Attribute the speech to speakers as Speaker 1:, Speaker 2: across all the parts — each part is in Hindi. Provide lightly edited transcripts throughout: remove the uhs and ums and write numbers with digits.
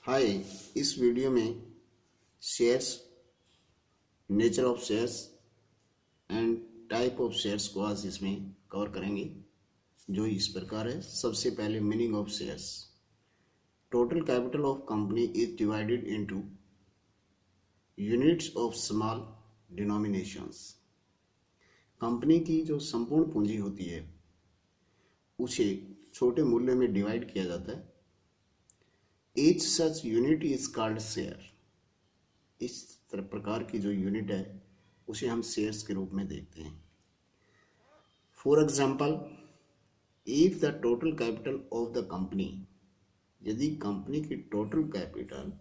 Speaker 1: हाय। इस वीडियो में shares, nature of shares and type of shares को आज इसमें कवर करेंगे, जो इस प्रकार है। सबसे पहले meaning of shares. Total capital of company is divided into units of small denominations. Company की जो संपूर्ण पूंजी होती है उसे छोटे मूल्य में डिवाइड किया जाता है। Each such unit is called share. इस प्रकार की जो यूनिट है उसे हम शेयर्स के रूप में देखते हैं। For example, if the total capital of the company, यदि कंपनी की टोटल कैपिटल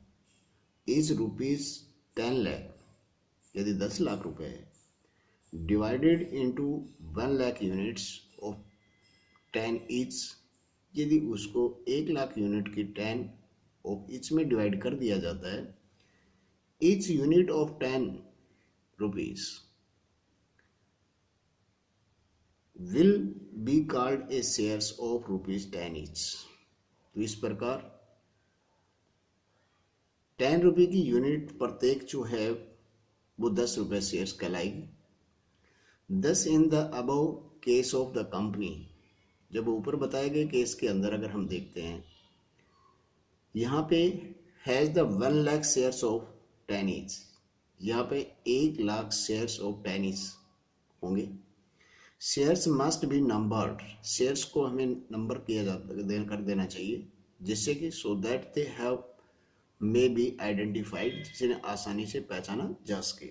Speaker 1: इज ₹10 लाख, यदि 10 लाख रुपए है, divided into 1 lakh units of 10 each, यदि उसको 1 लाख यूनिट की 10 ऑफ ईच में डिवाइड कर दिया जाता है, each unit of 10 rupees will be called a shares of ₹10 each। तो इस प्रकार 10 रुपये की यूनिट प्रत्येक जो है वो 10 रुपये शेयर्स कहलाएगी। दस in the above case of the company, जब ऊपर बताए गए केस के अंदर अगर हम देखते हैं, यहाँ पे has the 1 lakh shares of 10 each, यहाँ पे 1 लाख शेयर्स ऑफ 10 ईच होंगे। Shares must be numbered, shares को हमें नंबर कर देना चाहिए, जिससे कि so that they have may be identified, जिन्हें आसानी से पहचाना जा सके।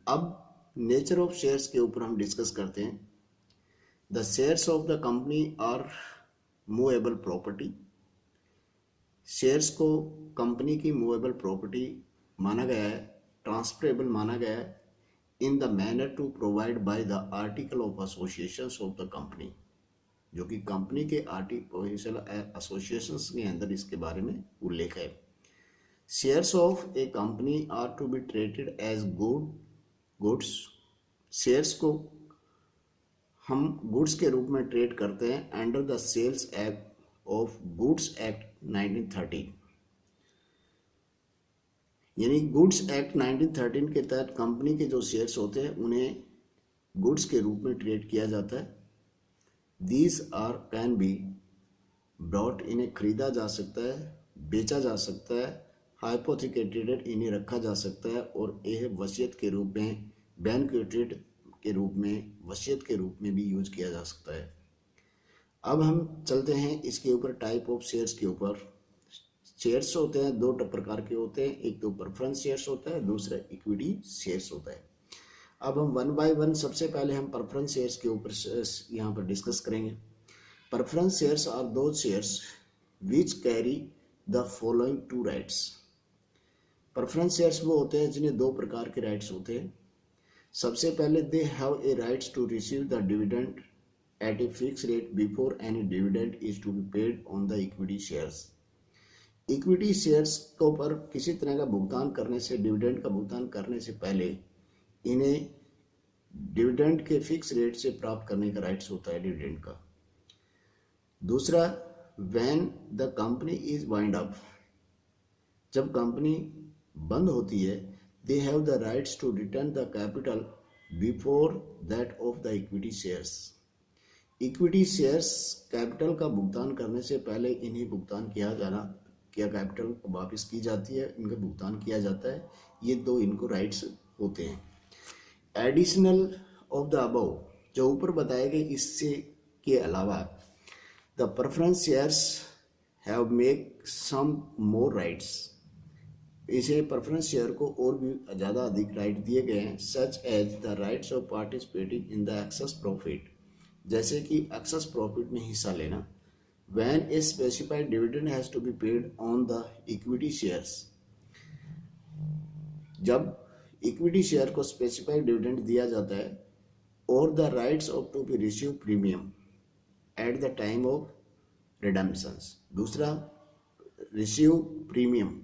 Speaker 1: अब नेचर ऑफ शेयर्स के ऊपर हम डिस्कस करते हैं। The shares of the company are movable property. Shares को कंपनी की मूवेबल प्रॉपर्टी माना गया है, ट्रांसफरेबल माना गया है, in the manner to provide by the article of associations of the company, जो कि कंपनी के आर्टिकल एसोसिएशंस के अंदर इसके बारे में उल्लेख है। Shares of a company are to be treated as goods. Shares को हम गुड्स के रूप में ट्रेड करते हैं under the sales act of goods act 1913। यानी गुड्स एक्ट 1913 के तहत कंपनी के जो शेयर्स होते हैं उन्हें गुड्स के रूप में ट्रेड किया जाता है। These are can be brought, इन्हें खरीदा जा सकता है, बेचा जा सकता है, हाइपोथिकेटेड, इन्हें रखा जा सकता है, और यह वसीयत के रूप में, बेनिफिटेड के रूप में, वसीयत के रूप में भी यूज किया जा सकता है। अब हम चलते हैं इसके ऊपर टाइप ऑफ शेयर्स के ऊपर। शेयर्स होते हैं दो प्रकार के होते हैं, एक तो प्रेफरेंस शेयर्स होता है, दूसरा इक्विटी शेयर्स होता है। अब हम वन बाय वन सबसे पहले हम प्रेफरेंस शेयर्स के ऊपर यहाँ पर डिस्कस करेंगे। Preference shares are those shares which carry the following 2 rights. Preference shares वो होते हैं जिन्हें 2 प्रकार के राइट्स होते हैं। सबसे पहले they have a rights to receive the dividend at a fixed rate before any dividend is to be paid on the equity shares। Equity shares के ऊपर किसी तरह का भुगतान करने से, डिविडेंड का भुगतान करने से पहले इन्हें डिविडेंड के फिक्स रेट से प्राप्त करने का राइट्स होता है डिविडेंड का। दूसरा, when the company is wind up, जब कंपनी बंद होती है, they have the rights to return the capital before that of the equity shares. Equity shares capital का भुगतान करने से पहले इन्हें भुगतान किया कैपिटल वापस की जाती है, इनका भुगतान किया जाता है। ये 2 इनको राइट्स होते हैं। एडिशनल ऑफ द अबव, जो ऊपर बताए गए इससे के अलावा, the preference shares have make some more rights. इसे प्रेफरेंस शेयर को और भी ज़्यादा अधिक राइट दिए गए हैं, such as the rights of participating in the excess profit, जैसे कि एक्सेस प्रॉफिट में हिस्सा लेना। When a specified dividend has to be paid on the equity shares, जब इक्विटी शेयर को स्पेसिफाइड डिविडेंड दिया जाता है, और the rights of to be receive premium eight the time of redemptions. दूसरा, रिसीव प्रीमियम,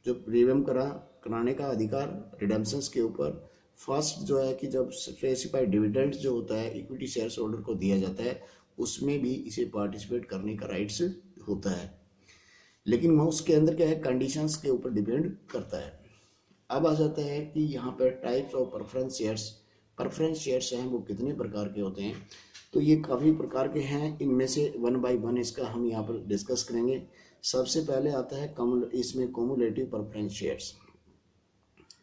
Speaker 1: जो प्रीमियम कराने का अधिकार रिडेम्पशंस के ऊपर। फर्स्ट जो है कि जब स्पेसिफाइड डिविडेंड जो होता है इक्विटी शेयर्स होल्डर को दिया जाता है, उसमें भी इसे पार्टिसिपेट करने का राइट्स होता है। लेकिन वो उसके अंदर क्या है, कंडीशंस के ऊपर डिपेंड करता है। अब आ जाता है कि यहाँ पर types of preference shares. Preference shares हैं वो कितने प्रकार के होते हैं, तो ये काफ़ी प्रकार के हैं। इनमें से वन बाय वन इसका हम यहाँ पर डिस्कस करेंगे। सबसे पहले आता है इसमें cumulative preference shares.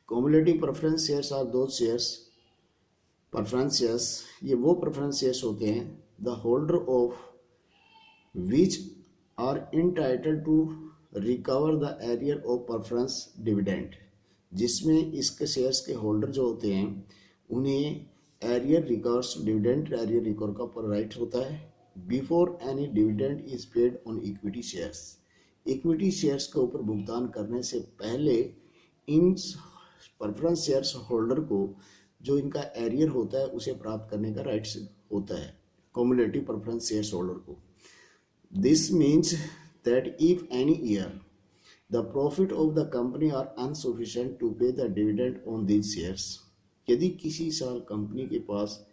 Speaker 1: Cumulative preference shares are those shares preference shares, ये वो प्रेफरेंस शेयर्स होते हैं the holder of which are entitled to recover the arrear of preference dividend, जिसमें इसके शेयर्स के होल्डर जो होते हैं उन्हें arrear recovers dividend arrear recover का पर राइट होता है before any dividend is paid on equity shares. Equity shares के ऊपर भुगतान करने से पहले इन प्रेफरेंस शेयर्स होल्डर को जो इनका एरियर होता है उसे प्राप्त करने का राइट्स होता है कम्युलेटिव प्रेफरेंस शेयर्स होल्डर को। This means that if any year the profit of the company are insufficient to pay the dividend on these shares, यदि किसी साल कंपनी के पास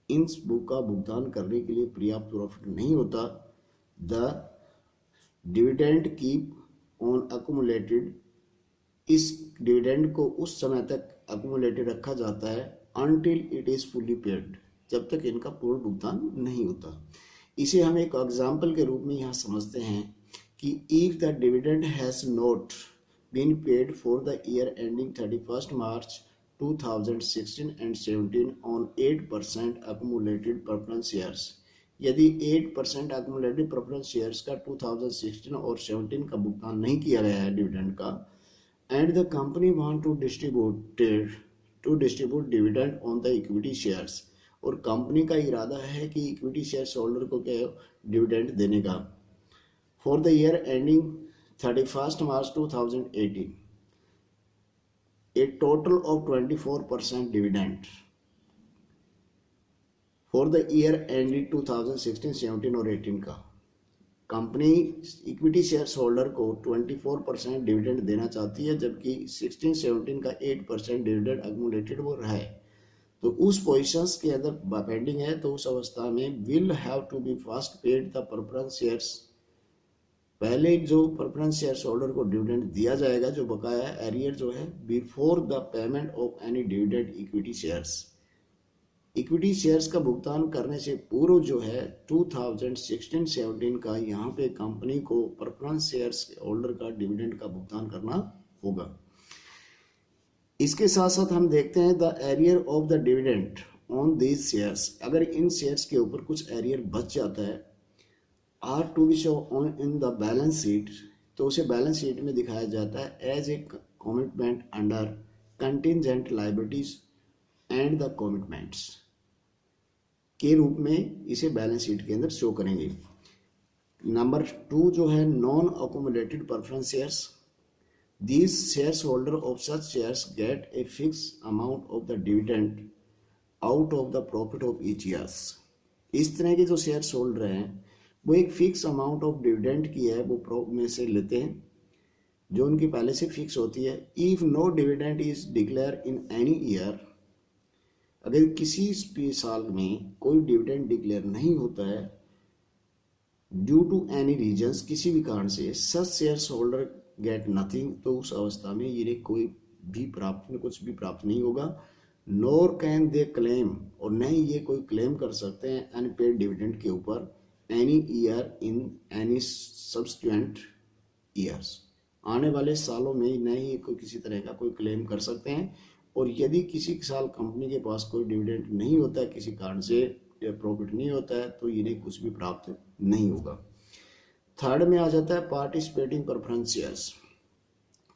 Speaker 1: इन बुक का भुगतान करने के लिए पर्याप्त प्रॉफिट नहीं होता, the dividend keep on accumulated, इस डिविडेंड को उस समय तक अकुमुलेटेड रखा जाता है until it is fully paid, जब तक इनका पूर्ण भुगतान नहीं होता। इसे हम एक एग्जाम्पल के रूप में यहाँ समझते हैं कि if the dividend has not been paid for the year ending 31st March 2016 and 17 on 8% accumulated preference shares, यदि 8% accumulated preference shares का 2016 और 17 का भुगतान नहीं किया गया है डिविडेंड का, and the company want to distribute dividend on the equity shares, और कंपनी का इरादा है कि इक्विटी शेयर्स होल्डर को क्या डिविडेंड देने का, for the year ending 31st March 2018, a total of 24% dividend. For the year ending 2016, 17 और 18 का कंपनी इक्विटी शेयर्स होल्डर को 24% डिविडेंड देना चाहती है, जबकि 16-17 का 8% डिविडेंड अक्यूमुलेटेड वो रहा है। तो उस पोजिशंस के अंदर पेंडिंग है, तो उस अवस्था में will have to be first paid the preference shares, पहले जो प्रेफरेंस शेयर्स होल्डर को डिविडेंड दिया जाएगा जो बकाया एरियर जो है before the payment of any dividend equity shares. Equity shares का भुगतान करने से पूर्व जो है 2016-17 का यहाँ पे कंपनी को प्रेफरेंस शेयर्स होल्डर का डिविडेंड का भुगतान करना होगा। इसके साथ साथ हम देखते हैं the arrear of the dividend on these shares, अगर इन शेयर्स के ऊपर कुछ एरियर बच जाता है are to be show on in the balance sheet, तो उसे बैलेंस शीट में दिखाया जाता है as a commitment under contingent liabilities and the commitments के रूप में इसे बैलेंस शीट के अंदर शो करेंगे। नंबर 2 जो है non accommodated preference shares, these shares holder of such shares gate a fix amount of the dividend out of the profit of each years. इस तरह के जो शेयर्स होल्डर हैं वो एक फिक्स अमाउंट ऑफ डिविडेंड की है वो प्रॉप में से लेते हैं जो उनकी पहले से फिक्स होती है। If no dividend is declare in any year, अगर किसी साल में कोई डिविडेंड डिक्लेयर नहीं होता है ड्यू टू एनी रीजंस, किसी भी कारण से, सच शेयर्स होल्डर गेट नथिंग, तो उस अवस्था में ये कोई भी कुछ भी प्राप्त नहीं होगा। नोर कैन दे क्लेम, और न ही ये कोई क्लेम कर सकते हैं अनपेड डिविडेंड के ऊपर any year in any subsequent years, आने वाले सालों में न ही कोई किसी तरह का कोई क्लेम कर सकते हैं। और यदि किसी साल कंपनी के पास कोई डिविडेंड नहीं होता है, किसी कारण से प्रॉफिट नहीं होता है, तो इन्हें कुछ भी प्राप्त नहीं होगा। थर्ड में आ जाता है participating preference shares.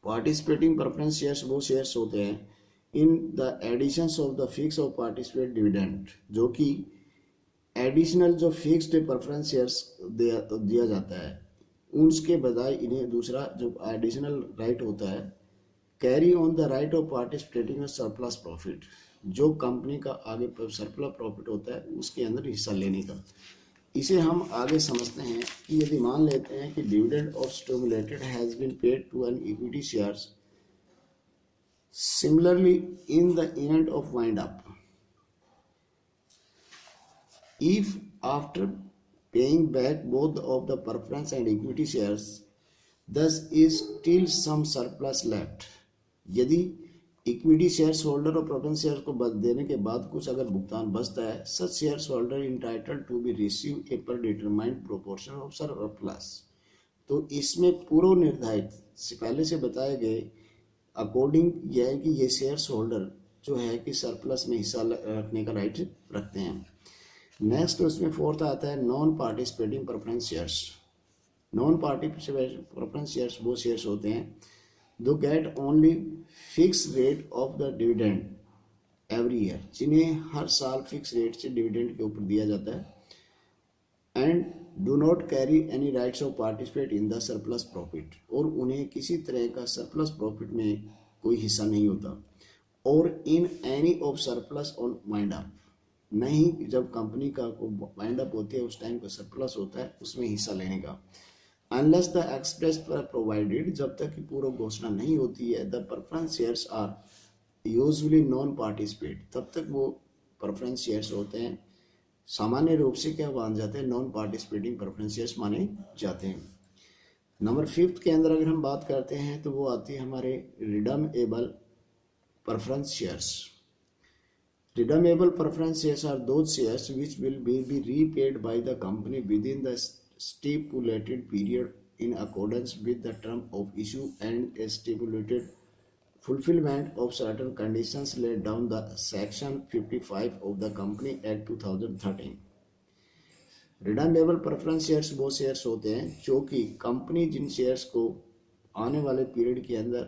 Speaker 1: Participating preference shares वो शेयर्स होते हैं in the additions of the fix of participate dividend, जो कि एडिशनल जो फिक्स्ड प्रेफरेंस शेयर्स दिया जाता है उसके बजाय इन्हें दूसरा जो एडिशनल राइट होता है carry on the right of participating में सरप्लस प्रॉफिट, जो कंपनी का आगे सरप्लस प्रॉफिट होता है उसके अंदर हिस्सा लेने का। इसे हम आगे समझते हैं कि यदि मान लेते हैं कि dividend of stimulated has been paid to an equity shares, similarly in the event of wind up, if after paying back both of the preference and equity shares thus is still some surplus left. यदि इक्विटी शेयर्स होल्डर और प्रेफरेंस शेयर को देने के बाद कुछ अगर भुगतान बचता है, such shares holder entitled to be receive a predetermined proportion of surplus. तो इसमें पूर्व निर्धारित से पहले से बताए गए अकॉर्डिंग यह है कि ये शेयर्स होल्डर जो है कि सरप्लस में हिस्सा रखने का राइट रखते हैं। नेक्स्ट उसमें फोर्थ आता है non participating preference shares. Non participating preference shares वो शेयर्स होते हैं दो get only fix rate of the dividend every year, जिन्हें हर साल फिक्स रेट से डिविडेंड के ऊपर दिया जाता है। And do not carry any rights of participate in the surplus profit, और उन्हें किसी तरह का सरप्लस प्रॉफिट में कोई हिस्सा नहीं होता। और in any of surplus on wind up, नहीं जब कंपनी का वाइंड अप होती है उस टाइम का सरप्लस होता है उसमें हिस्सा लेने का। अनलेस द एक्सप्रेस प्रोवाइडेड, जब तक कि पूर्व घोषणा नहीं होती है, the preference shares are usually non participate, तब तक वो प्रेफरेंस शेयर्स होते हैं सामान्य रूप से क्या मान जाते हैं, नॉन पार्टिसिपेटिंग प्रेफरेंस शेयर्स माने जाते हैं। नंबर 5 के अंदर अगर हम बात करते हैं तो वो आती है हमारे redeemable preference shares. Redeemable preference shares are those shares which will be repaid by the company within the stipulated period in accordance with the term of issue and a stipulated fulfillment of certain conditions laid down the Section 55 of the Company Act 2013। Redeemable preference shares वो शेयर्स होते हैं जो कि कंपनी जिन शेयर्स को आने वाले पीरियड के अंदर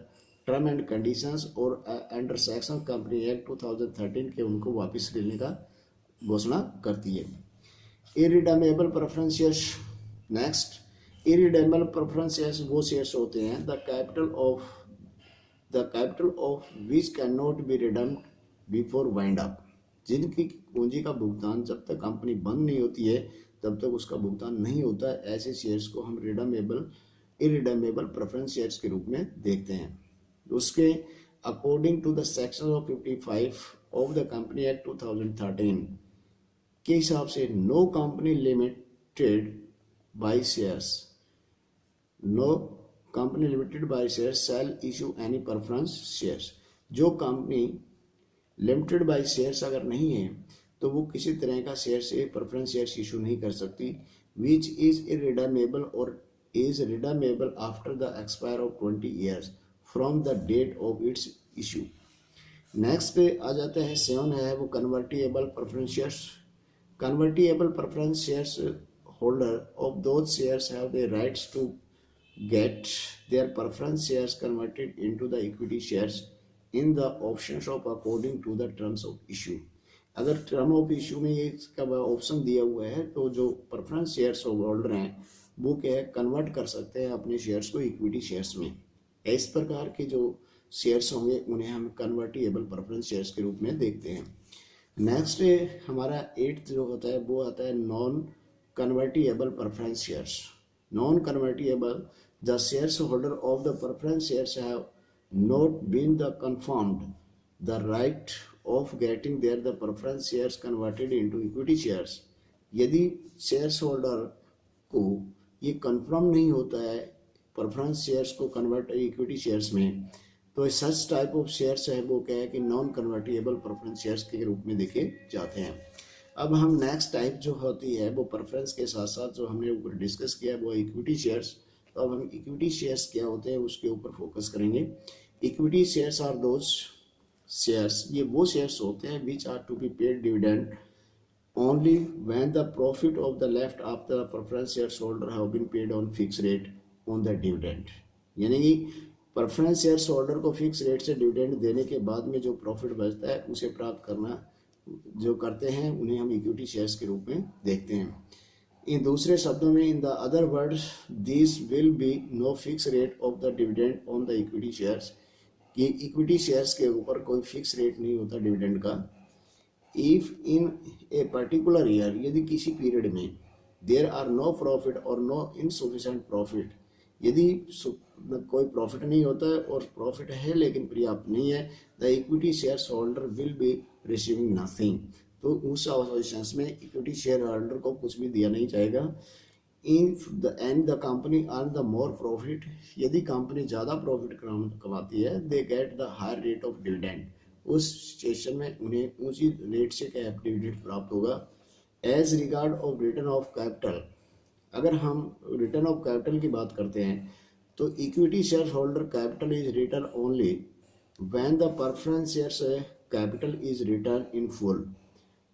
Speaker 1: टर्म एंड कंडीशंस और अंडर सेक्शन कंपनी एक्ट 2013 के उनको वापस लेने का घोषणा करती है। Irredeemable preference shares. Next, irredeemable preference shares वो शेयर्स होते हैं the capital of which can not be redeemed before wind up, जिनकी पूंजी का भुगतान जब तक कंपनी बंद नहीं होती है तब तक उसका भुगतान नहीं होता है। ऐसे शेयर्स को हम इरिडीमेबल प्रेफरेंस शेयर्स के रूप में देखते हैं। उसके according to the section of 55 of the company act 2013 के हिसाब से no company limited by shares shall issue any preference shares. जो कंपनी लिमिटेड बाय शेयर्स अगर नहीं है तो वो किसी तरह का शेयर से प्रेफरेंस शेयर्स इशू नहीं कर सकती, विच इज इरिडीमेबल और is redeemable after the expire of 20 years from the date of its issue. Next पे आ जाता है 7 है वो convertible preference shares. Convertible preference shares holder of those shares have the rights to get their preference shares converted into the equity shares in the options of according to the terms of issue. अगर टर्म ऑफ इशू में ये इसका ऑप्शन दिया हुआ है तो जो प्रेफरेंस शेयर्स होल्डर हैं वो क्या है कन्वर्ट कर सकते हैं अपने शेयर्स को इक्विटी शेयर्स में। इस प्रकार के जो शेयर्स होंगे उन्हें हम कन्वर्टिएबल प्रेफरेंस शेयर्स के रूप में देखते हैं। नेक्स्ट हमारा 8th जो होता है वो आता है non convertible preference shares. Non convertible, the shares holder of the preference shares have not been the confirmed the right of getting their the preference shares converted into equity shares. यदि शेयर्स होल्डर को ये कन्फर्म नहीं होता है प्रेफरेंस शेयर्स को कन्वर्ट इक्विटी शेयर्स में, तो सच टाइप ऑफ शेयर्स है वो क्या है कि नॉन कन्वर्टिएबल प्रेफरेंस शेयर्स के रूप में देखे जाते हैं। अब हम नेक्स्ट टाइप जो होती है वो प्रेफरेंस के साथ साथ जो हमने ऊपर डिस्कस किया है वो इक्विटी शेयर्स। तो अब हम इक्विटी शेयर्स क्या होते हैं उसके ऊपर फोकस करेंगे। Equity shares are those shares, ये वो शेयर्स होते हैं which are to be paid dividend only when the profit of the left after the preference shares holder have been paid on fix rate on the dividend. यानी कि प्रेफरेंस शेयर्स होल्डर को फिक्स रेट से डिविडेंड देने के बाद में जो प्रॉफिट बचता है उसे प्राप्त करना जो करते हैं उन्हें हम इक्विटी शेयर्स के रूप में देखते हैं। इन दूसरे शब्दों में in the other words this will be no fix rate of the dividend on the equity shares, कि इक्विटी शेयर्स के ऊपर कोई फिक्स रेट नहीं होता डिविडेंड का। If in a particular year, यदि किसी पीरियड में देयर आर नो प्रॉफिट और नो इनसफिशिएंट प्रॉफिट, यदि कोई प्रॉफिट नहीं होता है और प्रॉफिट है लेकिन पर्याप्त नहीं है, the equity shares holder will be receiving nothing. तो उस सिचुएशंस में इक्विटी शेयर होल्डर को कुछ भी दिया नहीं जाएगा। If the and the company earn the more profit, यदि कंपनी ज़्यादा प्रॉफिट कमाती है, they get the higher rate of dividend, उस सिचुएशन में उन्हें ऊंची रेट से क्या डिविडेंड प्राप्त होगा। As regard of return of capital, अगर हम रिटर्न ऑफ कैपिटल की बात करते हैं तो equity share holder capital is return only when the preference shares capital is return in full.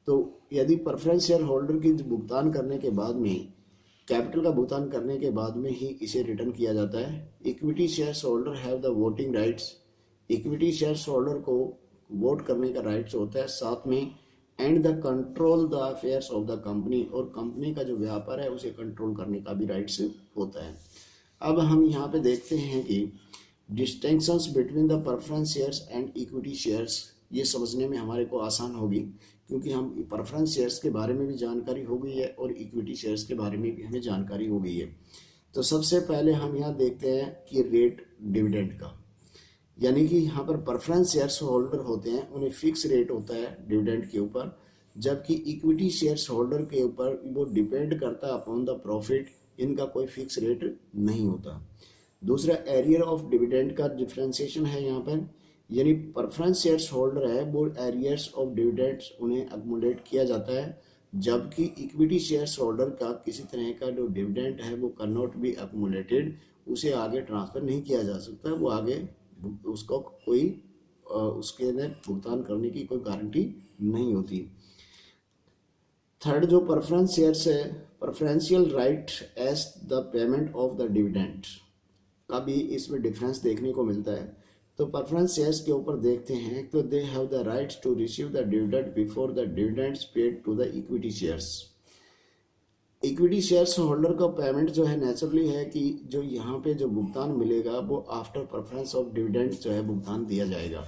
Speaker 1: तो यदि प्रेफरेंस शेयर होल्डर की भुगतान करने के बाद में, कैपिटल का भुगतान करने के बाद में ही इसे रिटर्न किया जाता है। Equity shares holder have the voting rights, equity shares holder को वोट करने का राइट्स होता है, साथ में and the control the affairs of the company, और कंपनी का जो व्यापार है उसे कंट्रोल करने का भी राइट्स होता है। अब हम यहाँ पे देखते हैं कि distinctions between the preference shares and equity shares, ये समझने में हमारे को आसान होगी क्योंकि हम प्रेफरेंस शेयर्स के बारे में भी जानकारी हो गई है और इक्विटी शेयर्स के बारे में भी हमें जानकारी हो गई है। तो सबसे पहले हम यहाँ देखते हैं कि रेट डिविडेंड का, यानी कि यहाँ पर प्रेफरेंस शेयर्स होल्डर होते हैं उन्हें फिक्स रेट होता है डिविडेंड के ऊपर, जबकि इक्विटी शेयर्स होल्डर के ऊपर वो डिपेंड करता है अपॉन द प्रॉफिट, इनका कोई फिक्स रेट नहीं होता। दूसरा एरियर ऑफ डिविडेंड का डिफ्रेंसिएशन है यहाँ पर, यानी प्रेफरेंस शेयर्स होल्डर है वो एरियर्स ऑफ डिविडेंड्स उन्हें अक्मुलेट किया जाता है, जबकि इक्विटी शेयर्स होल्डर का किसी तरह का जो डिविडेंड है वो कैन नॉट बी अक्मुलेटेड, उसे आगे ट्रांसफर नहीं किया जा सकता, वो आगे उसको कोई उसके अंदर भुगतान करने की कोई गारंटी नहीं होती। थर्ड जो प्रेफरेंस शेयर्स है, preferential right as the payment of the dividend का भी इसमें डिफरेंस देखने को मिलता है। तो प्रेफरेंस शेयर्स के ऊपर देखते हैं तो they have the rights to receive the dividend before the dividends paid to the equity shares. Equity shares holder का पेमेंट जो है नेचुरली है कि जो यहाँ पे जो भुगतान मिलेगा वो आफ्टर प्रेफरेंस ऑफ डिविडेंड जो है भुगतान दिया जाएगा।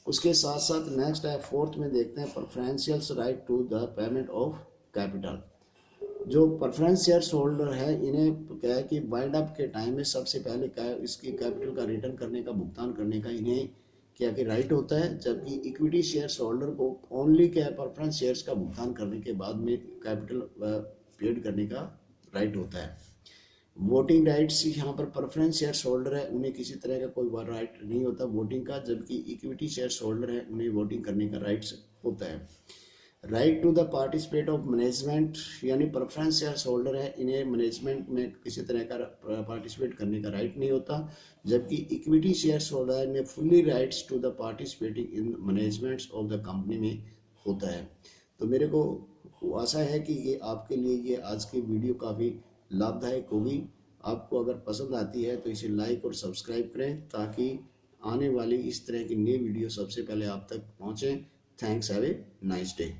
Speaker 1: उसके साथ साथ नेक्स्ट है फोर्थ में देखते हैं preferential right to the payment of capital. जो प्रेफरेंस शेयर्स होल्डर है इन्हें क्या है कि वाइंड अप के टाइम में सबसे पहले क्या इसकी कैपिटल का रिटर्न करने का, भुगतान करने का इन्हें क्या कि राइट होता है, जबकि इक्विटी शेयर्स होल्डर को ओनली क्या प्रेफरेंस शेयर्स का भुगतान करने के बाद में कैपिटल पेड करने का राइट होता है। वोटिंग राइट्स यहाँ पर प्रेफरेंस शेयर्स होल्डर है उन्हें किसी तरह का कोई राइट नहीं होता वोटिंग का, जबकि इक्विटी शेयर्स होल्डर है उन्हें वोटिंग करने का राइट्स होता है। Right to the participate of management, यानी प्रेफरेंस शेयर्स होल्डर है इन्हें मैनेजमेंट में किसी तरह का पार्टिसिपेट करने का राइट नहीं होता, जबकि इक्विटी शेयर्स होल्डर ने fully rights to the participating in management of the company में होता है। तो मेरे को आशा है कि ये आपके लिए ये आज की वीडियो काफ़ी लाभदायक होगी। आपको अगर पसंद आती है तो इसे लाइक और सब्सक्राइब करें ताकि आने वाली इस तरह की नई वीडियो सबसे पहले आप तक पहुँचें। Thanks, have a nice day.